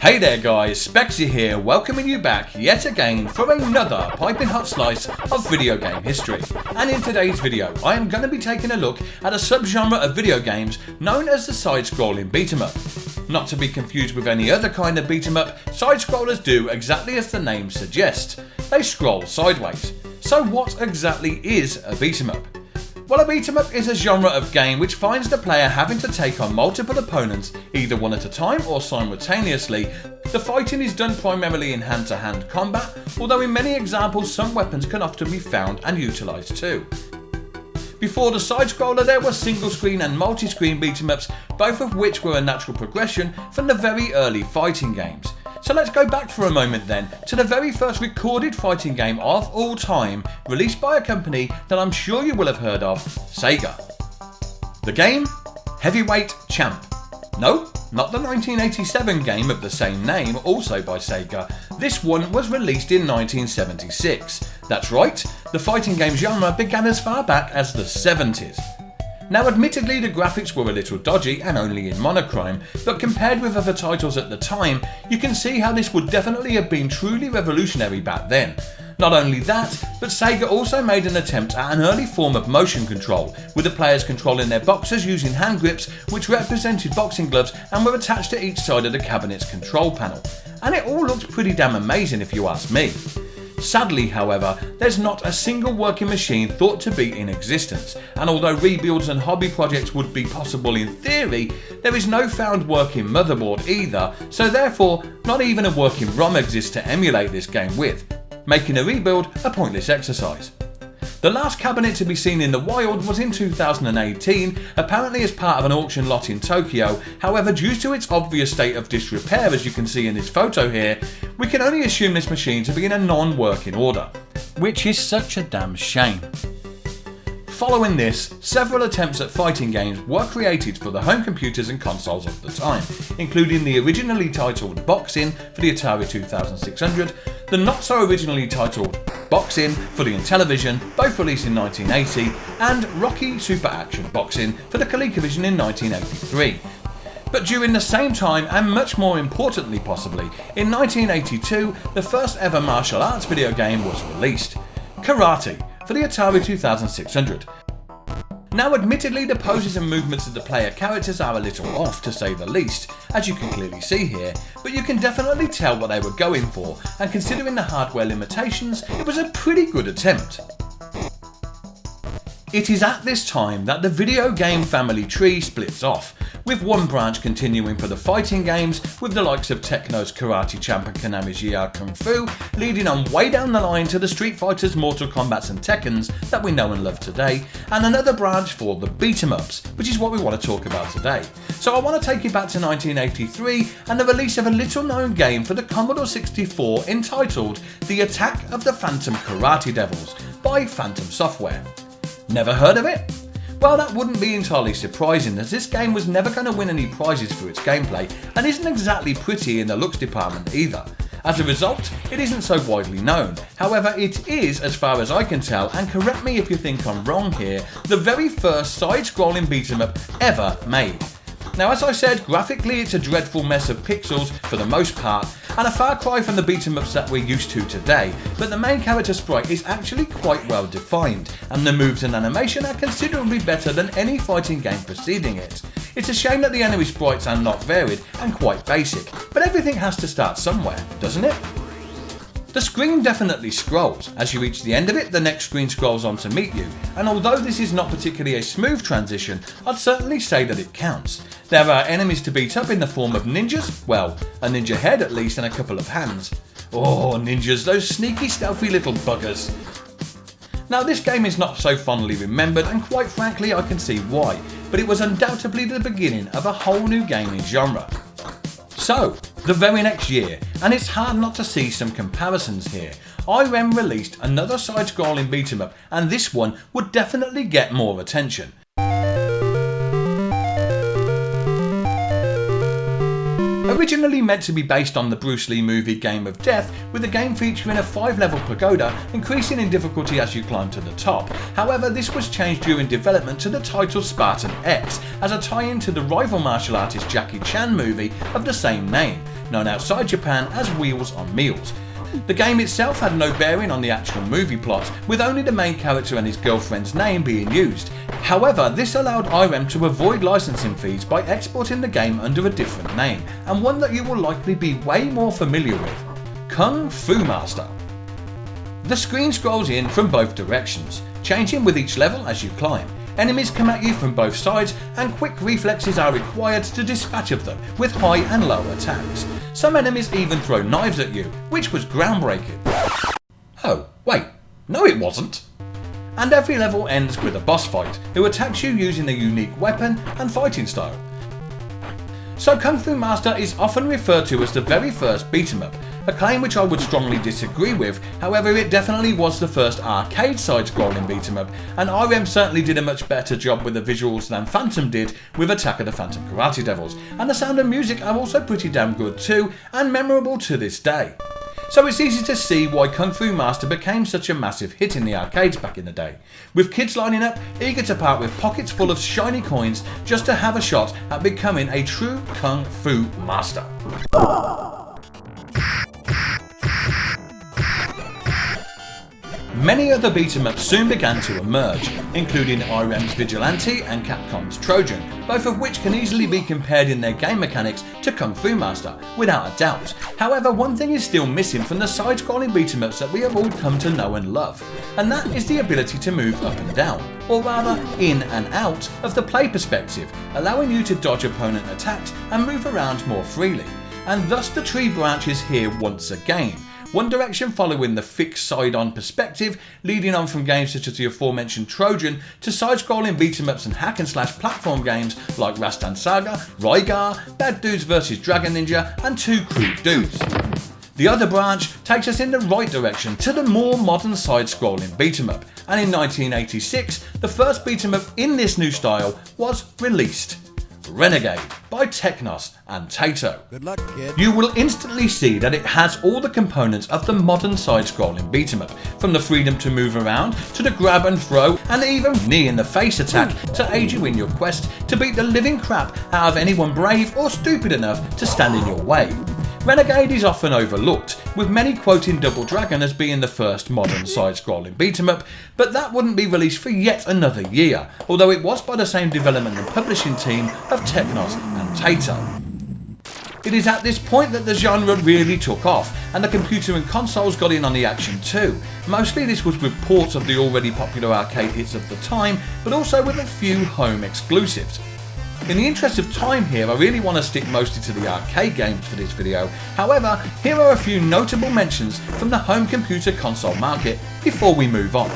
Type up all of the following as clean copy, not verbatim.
Hey there guys, Spexxy here, welcoming you back yet again for another piping hot slice of video game history. And in today's video, I am going to be taking a look at a subgenre of video games known as the side-scrolling beat-em-up. Not to be confused with any other kind of beat-em-up, side-scrollers do exactly as the name suggests. They scroll sideways. So what exactly is a beat-em-up? Well, a beat-em-up is a genre of game which finds the player having to take on multiple opponents, either one at a time or simultaneously. The fighting is done primarily in hand-to-hand combat, although in many examples some weapons can often be found and utilised too. Before the side-scroller there were single-screen and multi-screen beat-em-ups, both of which were a natural progression from the very early fighting games. So let's go back for a moment then to the very first recorded fighting game of all time, released by a company that I'm sure you will have heard of, Sega. The game? Heavyweight Champ. No, not the 1987 game of the same name, also by Sega. This one was released in 1976. That's right, the fighting game genre began as far back as the 70s. Now admittedly the graphics were a little dodgy and only in monochrome, but compared with other titles at the time, you can see how this would definitely have been truly revolutionary back then. Not only that, but Sega also made an attempt at an early form of motion control, with the players controlling their boxers using hand grips which represented boxing gloves and were attached to each side of the cabinet's control panel. And it all looked pretty damn amazing if you ask me. Sadly, however, there's not a single working machine thought to be in existence, and although rebuilds and hobby projects would be possible in theory, there is no found working motherboard either, so therefore not even a working ROM exists to emulate this game with, making a rebuild a pointless exercise. The last cabinet to be seen in the wild was in 2018, apparently as part of an auction lot in Tokyo. However, due to its obvious state of disrepair as you can see in this photo here, we can only assume this machine to be in a non-working order, which is such a damn shame. Following this, several attempts at fighting games were created for the home computers and consoles of the time, including the originally titled Boxing for the Atari 2600, the not so originally titled Boxing for the Intellivision, both released in 1980, and Rocky Super Action Boxing for the ColecoVision in 1983. But during the same time, and much more importantly possibly, in 1982 the first ever martial arts video game was released, Karate for the Atari 2600. Now admittedly the poses and movements of the player characters are a little off to say the least, as you can clearly see here, but you can definitely tell what they were going for, and considering the hardware limitations, it was a pretty good attempt. It is at this time that the video game family tree splits off, with one branch continuing for the fighting games with the likes of Tecno's Karate Champ and Konami's Kung Fu, leading on way down the line to the Street Fighters, Mortal Kombats and Tekkens that we know and love today, and another branch for the beat-em-ups, which is what we want to talk about today. So I want to take you back to 1983 and the release of a little known game for the Commodore 64 entitled The Attack of the Phantom Karate Devils by Phantom Software. Never heard of it? Well, that wouldn't be entirely surprising, as this game was never going to win any prizes for its gameplay and isn't exactly pretty in the looks department either. As a result, it isn't so widely known. However, it is, as far as I can tell, and correct me if you think I'm wrong here, the very first side-scrolling beat-em-up ever made. Now, as I said, graphically it's a dreadful mess of pixels for the most part, and a far cry from the beat-em-ups that we're used to today, but the main character sprite is actually quite well defined, and the moves and animation are considerably better than any fighting game preceding it. It's a shame that the enemy sprites are not varied and quite basic, but everything has to start somewhere, doesn't it? The screen definitely scrolls. As you reach the end of it, the next screen scrolls on to meet you, and although this is not particularly a smooth transition, I'd certainly say that it counts. There are enemies to beat up in the form of ninjas, well, a ninja head at least and a couple of hands. Oh, ninjas, those sneaky stealthy little buggers. Now this game is not so fondly remembered, and quite frankly I can see why, but it was undoubtedly the beginning of a whole new gaming genre. So, the very next year, and it's hard not to see some comparisons here, IREM released another side-scrolling beat-em-up, and this one would definitely get more attention. Originally meant to be based on the Bruce Lee movie Game of Death, with the game featuring a 5-level pagoda increasing in difficulty as you climb to the top. However, this was changed during development to the title Spartan X as a tie-in to the rival martial artist Jackie Chan movie of the same name, known outside Japan as Wheels on Meals. The game itself had no bearing on the actual movie plot, with only the main character and his girlfriend's name being used. However, this allowed IREM to avoid licensing fees by exporting the game under a different name, and one that you will likely be way more familiar with: Kung Fu Master. The screen scrolls in from both directions, changing with each level as you climb. Enemies come at you from both sides, and quick reflexes are required to dispatch of them with high and low attacks. Some enemies even throw knives at you, which was groundbreaking. Oh, wait, no it wasn't. And every level ends with a boss fight, who attacks you using a unique weapon and fighting style. So Kung Fu Master is often referred to as the very first beat 'em up, a claim which I would strongly disagree with. However, it definitely was the first arcade side-scrolling beat 'em up, and IREM certainly did a much better job with the visuals than Phantom did with Attack of the Phantom Karate Devils, and the sound and music are also pretty damn good too, and memorable to this day. So it's easy to see why Kung Fu Master became such a massive hit in the arcades back in the day, with kids lining up, eager to part with pockets full of shiny coins just to have a shot at becoming a true Kung Fu Master. Many other beat-em-ups soon began to emerge, including IREM's Vigilante and Capcom's Trojan, both of which can easily be compared in their game mechanics to Kung Fu Master, without a doubt. However, one thing is still missing from the side-scrolling beat-em-ups that we have all come to know and love, and that is the ability to move up and down, or rather in and out of the play perspective, allowing you to dodge opponent attacks and move around more freely. And thus the tree branches here once again. One direction following the fixed side-on perspective, leading on from games such as the aforementioned Trojan to side-scrolling beat-em-ups and hack-and-slash platform games like Rastan Saga, Rygar, Bad Dudes vs Dragon Ninja and Two Crude Dudes. The other branch takes us in the right direction to the more modern side-scrolling beat-em-up, and in 1986 the first beat-em-up in this new style was released: Renegade by Technos and Taito. Good luck, kid. You will instantly see that it has all the components of the modern side-scrolling beat-em-up, from the freedom to move around, to the grab and throw, and even knee-in-the-face attack to aid you in your quest to beat the living crap out of anyone brave or stupid enough to stand in your way. Renegade is often overlooked, with many quoting Double Dragon as being the first modern side-scrolling beat-em-up, but that wouldn't be released for yet another year, although it was by the same development and publishing team of Technos and Taito. It is at this point that the genre really took off, and the computer and consoles got in on the action too. Mostly this was with ports of the already popular arcade hits of the time, but also with a few home exclusives. In the interest of time here, I really want to stick mostly to the arcade games for this video. However, here are a few notable mentions from the home computer console market before we move on.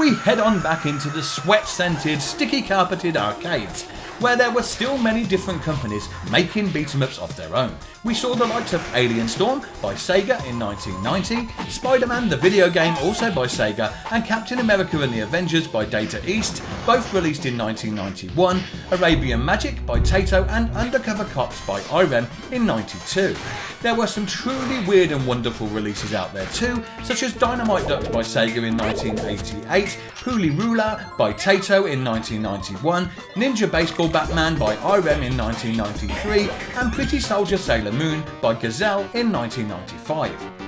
we head on back into the sweat-scented, sticky-carpeted arcades, where there were still many different companies making beat-em-ups of their own. We saw the likes of Alien Storm by Sega in 1990, Spider-Man the video game also by Sega, and Captain America and the Avengers by Data East, both released in 1991, Arabian Magic by Taito and Undercover Cops by IREM in 92. There were some truly weird and wonderful releases out there too, such as Dynamite Ducks by Sega in 1988, Huli Rula by Taito in 1991, Ninja Baseball Batman by IREM in 1993, and Pretty Soldier Sailor Moon by Gazelle in 1995.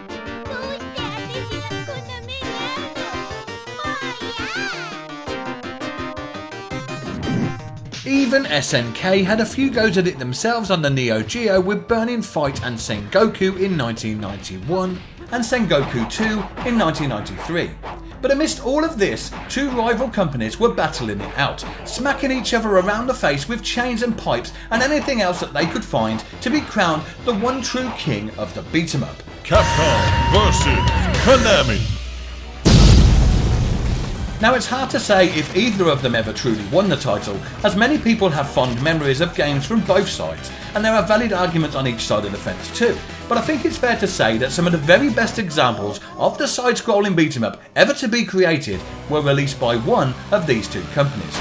Even SNK had a few goes at it themselves on the Neo Geo with Burning Fight and Sengoku in 1991 and Sengoku 2 in 1993. But amidst all of this, two rival companies were battling it out, smacking each other around the face with chains and pipes and anything else that they could find to be crowned the one true king of the beat-em-up. Capcom vs. Konami. Now it's hard to say if either of them ever truly won the title, as many people have fond memories of games from both sides, and there are valid arguments on each side of the fence too. But I think it's fair to say that some of the very best examples of the side-scrolling beat-em-up ever to be created were released by one of these two companies.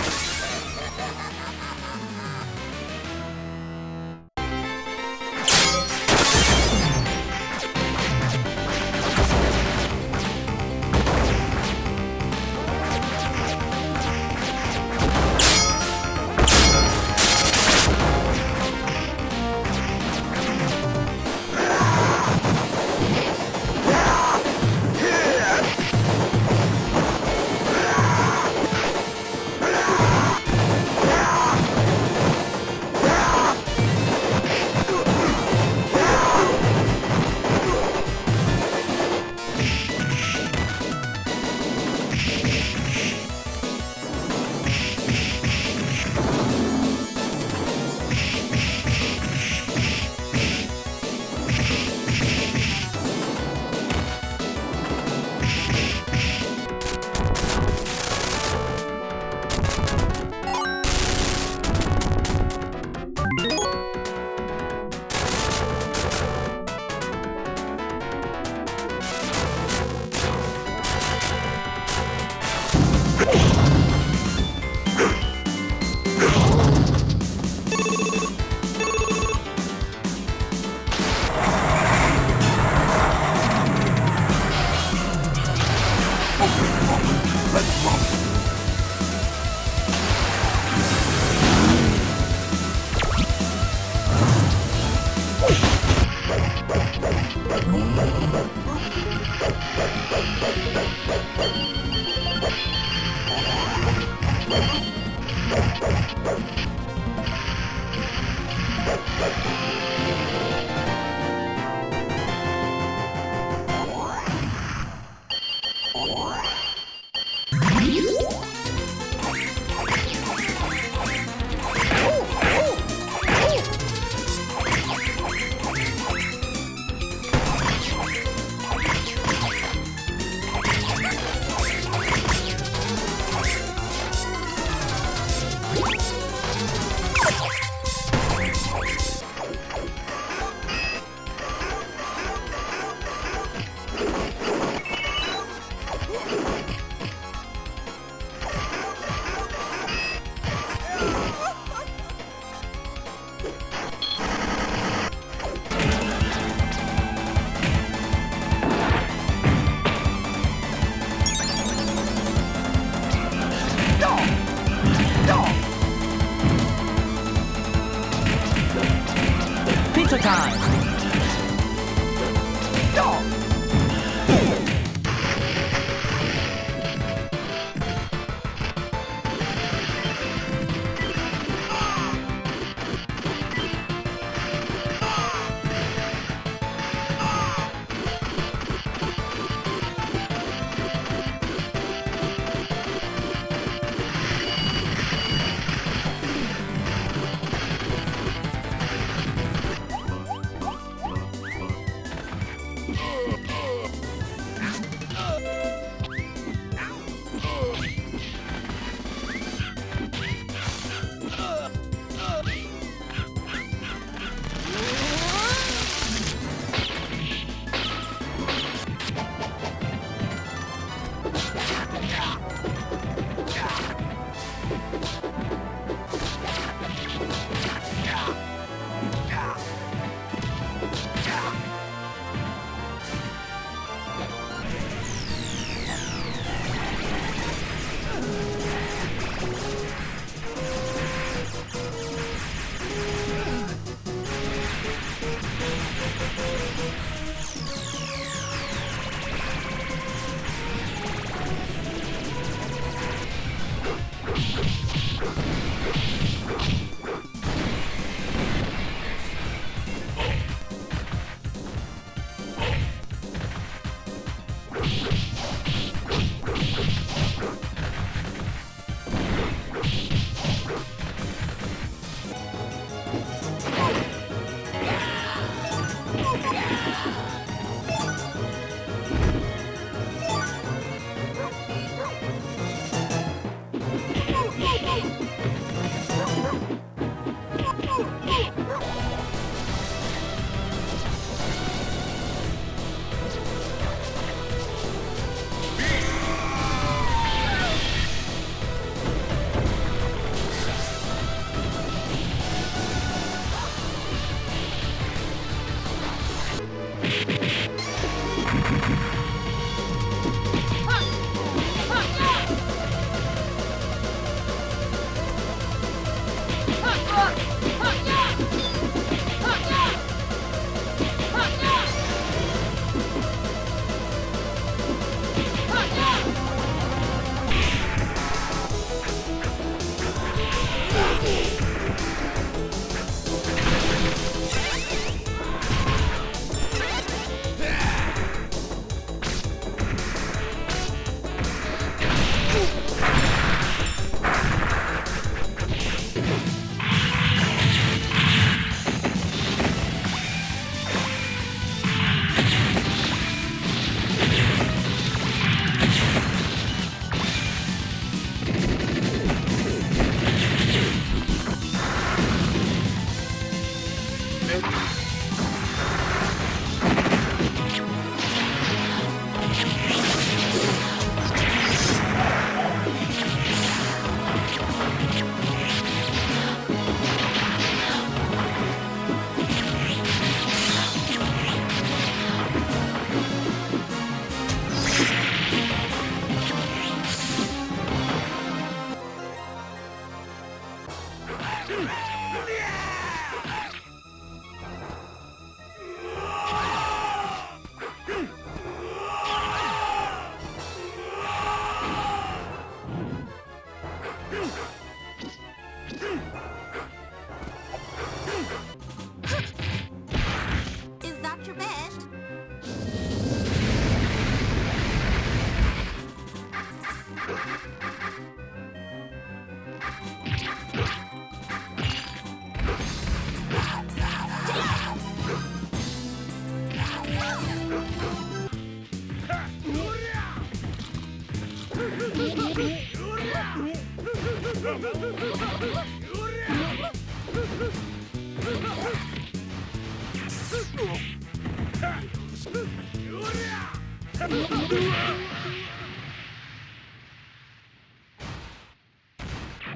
Pizza time!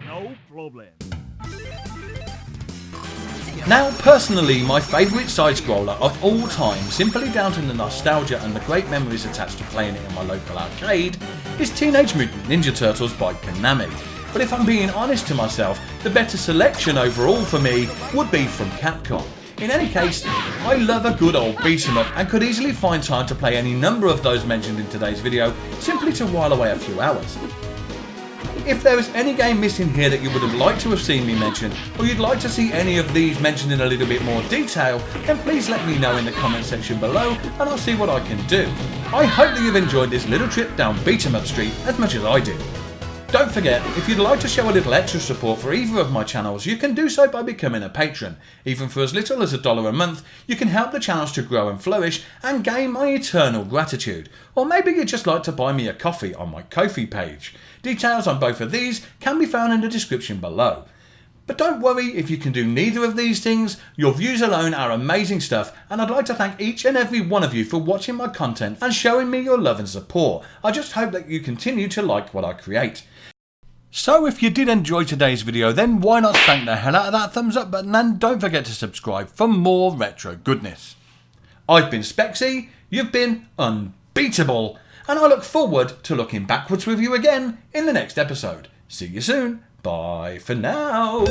No problem. Now, personally, my favourite side-scroller of all time, simply down to the nostalgia and the great memories attached to playing it in my local arcade, is Teenage Mutant Ninja Turtles by Konami. But if I'm being honest to myself, the better selection overall for me would be from Capcom. In any case, I love a good old beat 'em up and could easily find time to play any number of those mentioned in today's video, simply to while away a few hours. If there is any game missing here that you would have liked to have seen me mention, or you'd like to see any of these mentioned in a little bit more detail, then please let me know in the comment section below and I'll see what I can do. I hope that you've enjoyed this little trip down Beat 'em Up Street as much as I did. Don't forget, if you'd like to show a little extra support for either of my channels, you can do so by becoming a patron. Even for as little as $1 a month, you can help the channels to grow and flourish and gain my eternal gratitude. Or maybe you'd just like to buy me a coffee on my Ko-fi page. Details on both of these can be found in the description below. But don't worry if you can do neither of these things, your views alone are amazing stuff, and I'd like to thank each and every one of you for watching my content and showing me your love and support. I just hope that you continue to like what I create. So if you did enjoy today's video, then why not spank the hell out of that thumbs up button, and don't forget to subscribe for more retro goodness. I've been Spexxy, you've been unbeatable, and I look forward to looking backwards with you again in the next episode. See you soon. Bye for now.